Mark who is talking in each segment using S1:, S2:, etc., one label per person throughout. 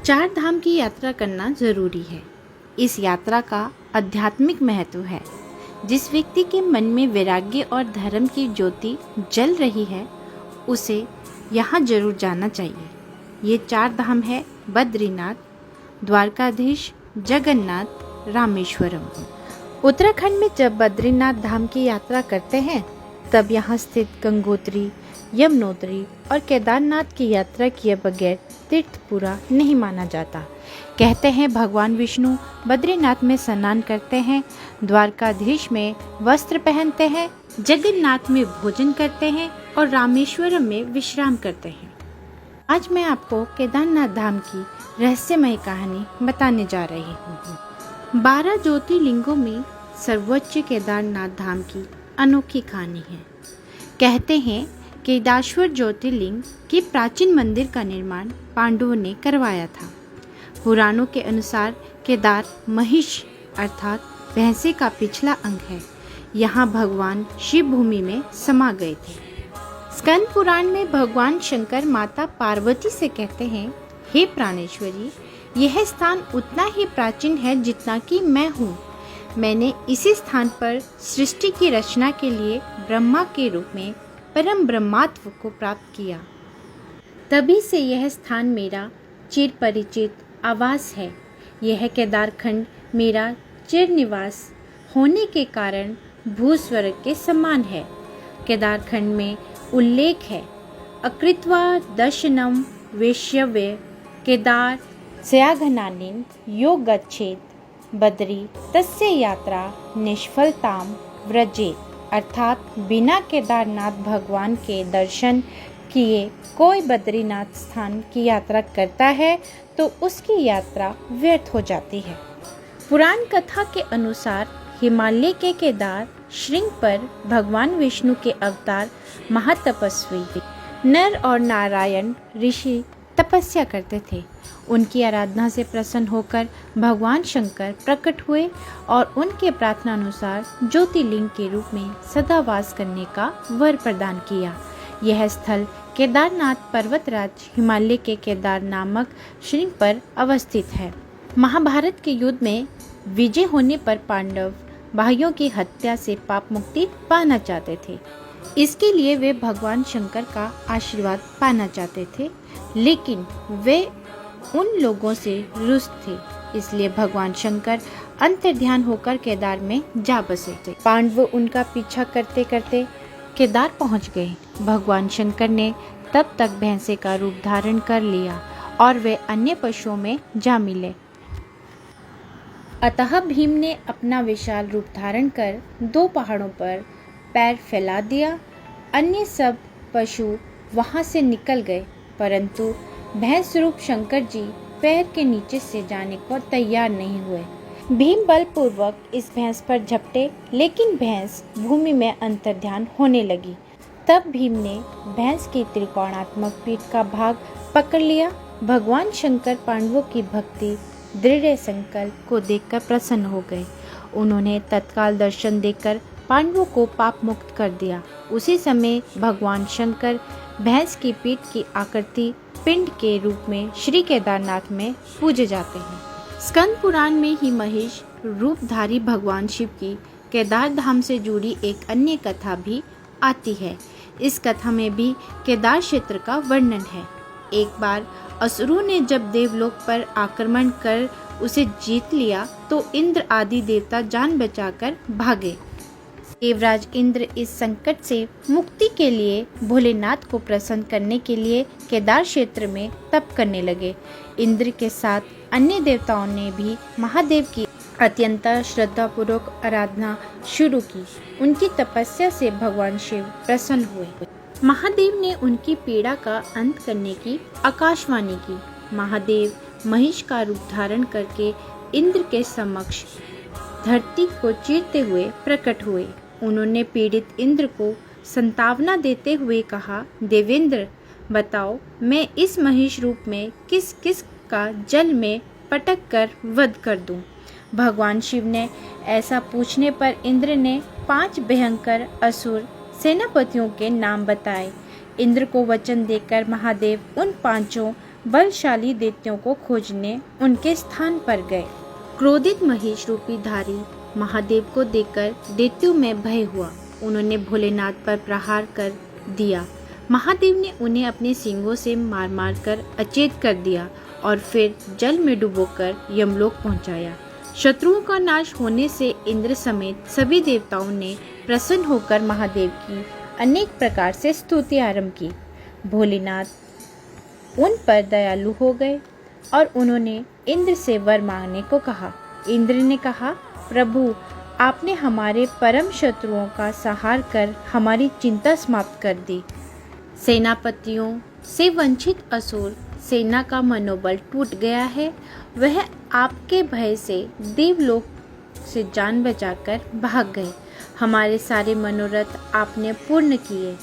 S1: चार धाम की यात्रा करना जरूरी है। इस यात्रा का आध्यात्मिक महत्व है। जिस व्यक्ति के मन में वैराग्य और धर्म की ज्योति जल रही है उसे यहाँ जरूर जाना चाहिए। ये चार धाम है बद्रीनाथ, द्वारकाधीश, जगन्नाथ, रामेश्वरम। उत्तराखंड में जब बद्रीनाथ धाम की यात्रा करते हैं तब यहाँ स्थित गंगोत्री, यमुनोत्री और केदारनाथ की यात्रा किए बगैर तीर्थ पूरा नहीं माना जाता। कहते हैं भगवान विष्णु बद्रीनाथ में स्नान करते हैं, द्वारकाधीश में वस्त्र पहनते हैं, जगन्नाथ में भोजन करते हैं और रामेश्वरम में विश्राम करते हैं। आज मैं आपको केदारनाथ धाम की रहस्यमय कहानी बताने जा रही हूँ। 12 ज्योतिर्लिंगों में सर्वोच्च केदारनाथ धाम की अनोखी कहानी है। कहते हैं केदारेश्वर ज्योतिर्लिंग के प्राचीन मंदिर का निर्माण पांडवों ने करवाया था। पुराणों के अनुसार केदार महिष अर्थात भैंसे का पिछला अंग है। यहाँ भगवान शिव भूमि में समा गए थे। स्कंद पुराण में भगवान शंकर माता पार्वती से कहते हैं, हे प्राणेश्वरी, यह स्थान उतना ही प्राचीन है जितना कि मैं हूँ। मैंने इसी स्थान पर सृष्टि की रचना के लिए ब्रह्मा के रूप में परम ब्रह्मात्व को प्राप्त किया। तभी से यह स्थान मेरा चिर परिचित आवास है। यह केदारखंड मेरा चिर निवास होने के कारण भूस्वर्ग के समान है। केदारखंड में उल्लेख है, अकृत्वा दर्शनम वैश्यव्य केदार स्याघनानिन यो गच्छेत बद्री तस्य यात्रा निष्फलताम व्रजेत। अर्थात बिना केदारनाथ भगवान के दर्शन किए कोई बद्रीनाथ स्थान की यात्रा करता है तो उसकी यात्रा व्यर्थ हो जाती है। पुराण कथा के अनुसार हिमालय के केदार श्रृंग पर भगवान विष्णु के अवतार महातपस्वी थे। नर और नारायण ऋषि तपस्या करते थे। उनकी आराधना से प्रसन्न होकर भगवान शंकर प्रकट हुए और उनके प्रार्थना अनुसार ज्योतिर्लिंग के रूप में सदावास करने का वर प्रदान किया। यह स्थल केदारनाथ पर्वतराज हिमालय के केदार नामक श्रृंग पर अवस्थित है। महाभारत के युद्ध में विजय होने पर पांडव भाइयों की हत्या से पाप मुक्ति पाना चाहते थे। इसके लिए वे भगवान शंकर का आशीर्वाद पाना चाहते थे, लेकिन वे उन लोगों से रुष्ट थे। इसलिए भगवान शंकर अंतर्ध्यान होकर केदार में जा बसे थे। पांडव उनका पीछा करते करते केदार पहुंच गए। भगवान शंकर ने तब तक भैंसे का रूप धारण कर लिया और वे अन्य पशुओं में जा मिले। अतः भीम ने अपना विशाल रूप धारण कर 2 पहाड़ों पर पैर फैला दिया। अन्य सब पशु वहां से निकल गए, परंतु भैंस रूप शंकर जी पैर के नीचे से जाने को तैयार नहीं हुए। भीम बलपूर्वक इस भैंस पर झपटे, लेकिन भैंस भूमि में अंतर्ध्यान होने लगी। तब भीम ने भैंस की त्रिकोणात्मक पीठ का भाग पकड़ लिया। भगवान शंकर पांडवों की भक्ति दृढ़ संकल्प को देखकर प्रसन्न हो गए। उन्होंने तत्काल दर्शन देकर पांडवों को पाप मुक्त कर दिया। उसी समय भगवान शंकर भैंस की पीठ की आकृति पिंड के रूप में श्री केदारनाथ में पूजे जाते हैं। स्कंद पुराण में ही महिष रूपधारी भगवान शिव की केदार धाम से जुड़ी एक अन्य कथा भी आती है। इस कथा में भी केदार क्षेत्र का वर्णन है। एक बार असुरों ने जब देवलोक पर आक्रमण कर उसे जीत लिया तो इंद्र आदि देवता जान बचाकर भागे। देवराज इंद्र इस संकट से मुक्ति के लिए भोलेनाथ को प्रसन्न करने के लिए केदार क्षेत्र में तप करने लगे। इंद्र के साथ अन्य देवताओं ने भी महादेव की अत्यंत श्रद्धापूर्वक आराधना शुरू की। उनकी तपस्या से भगवान शिव प्रसन्न हुए। महादेव ने उनकी पीड़ा का अंत करने की आकाशवाणी की। महादेव महिष का रूप धारण करके इंद्र के समक्ष धरती को चीरते हुए प्रकट हुए। उन्होंने पीड़ित इंद्र को संतावना देते हुए कहा, देवेंद्र बताओ, मैं इस महिष रूप में किस किस का जल में पटक कर वध कर दूं। भगवान शिव ने ऐसा पूछने पर इंद्र ने 5 भयंकर असुर सेनापतियों के नाम बताए। इंद्र को वचन देकर महादेव उन 5 बलशाली दैत्यों को खोजने उनके स्थान पर गए। क्रोधित महिष रूपी धारी महादेव को देखकर दैत्यों में भय हुआ। उन्होंने भोलेनाथ पर प्रहार कर दिया। महादेव ने उन्हें अपने सींगों से मार मार कर अचेत कर दिया और फिर जल में डुबोकर यमलोक पहुंचाया। शत्रुओं का नाश होने से इंद्र समेत सभी देवताओं ने प्रसन्न होकर महादेव की अनेक प्रकार से स्तुति आरंभ की। भोलेनाथ उन पर दयालु हो गए और उन्होंने इंद्र से वर मांगने को कहा। इंद्र ने कहा, प्रभु, आपने हमारे परम शत्रुओं का संहार कर हमारी चिंता समाप्त कर दी। सेनापतियों से वंचित असुर सेना का मनोबल टूट गया है। वह आपके भय से देवलोक से जान बचाकर भाग गए। हमारे सारे मनोरथ आपने पूर्ण किए।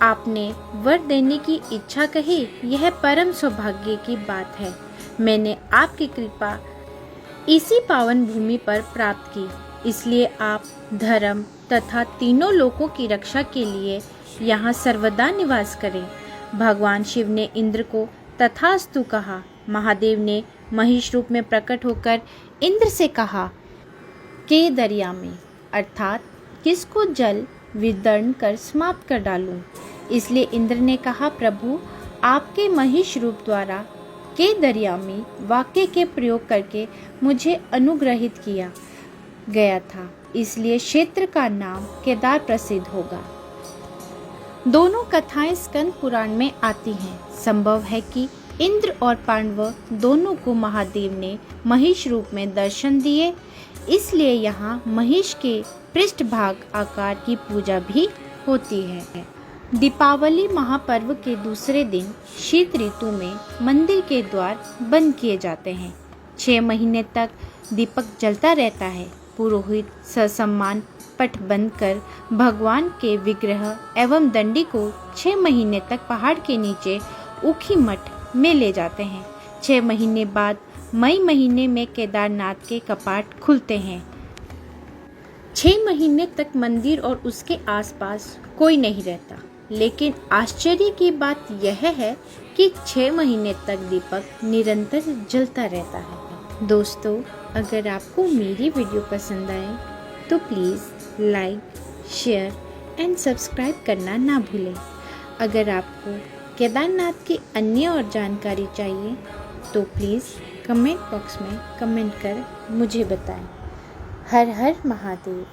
S1: आपने वर देने की इच्छा कही, यह परम सौभाग्य की बात है। मैंने आपकी कृपा इसी पावन भूमि पर प्राप्त की, इसलिए आप धर्म तथा तीनों लोकों की रक्षा के लिए यहाँ सर्वदा निवास करें। भगवान शिव ने इंद्र को तथास्तु कहा। महादेव ने महिष रूप में प्रकट होकर इंद्र से कहा, के दरिया में अर्थात किसको जल विदर्ण कर समाप्त कर डालूं। इसलिए इंद्र ने कहा, प्रभु, आपके महिष रूप द्वारा के दरिया में वाक्य के प्रयोग करके मुझे अनुग्रहित किया गया था, इसलिए क्षेत्र का नाम केदार प्रसिद्ध होगा। दोनों कथाएं स्कंद पुराण में आती हैं। संभव है कि इंद्र और पांडव दोनों को महादेव ने महिष रूप में दर्शन दिए, इसलिए यहाँ महिष के पृष्ठभाग आकार की पूजा भी होती है। दीपावली महापर्व के दूसरे दिन शीत ऋतु में मंदिर के द्वार बंद किए जाते हैं। 6 महीने तक दीपक जलता रहता है। पुरोहित ससम्मान पट बंद कर भगवान के विग्रह एवं दंडी को 6 महीने तक पहाड़ के नीचे ऊखी मठ में ले जाते हैं। 6 महीने बाद मई महीने में केदारनाथ के कपाट खुलते हैं। 6 महीने तक मंदिर और उसके आसपास कोई नहीं रहता, लेकिन आश्चर्य की बात यह है कि 6 महीने तक दीपक निरंतर जलता रहता है। दोस्तों, अगर आपको मेरी वीडियो पसंद आए तो please like, share and subscribe करना ना भूलें। अगर आपको केदारनाथ की अन्य और जानकारी चाहिए तो प्लीज़ कमेंट बॉक्स में कमेंट कर मुझे बताएं। हर हर महादेव।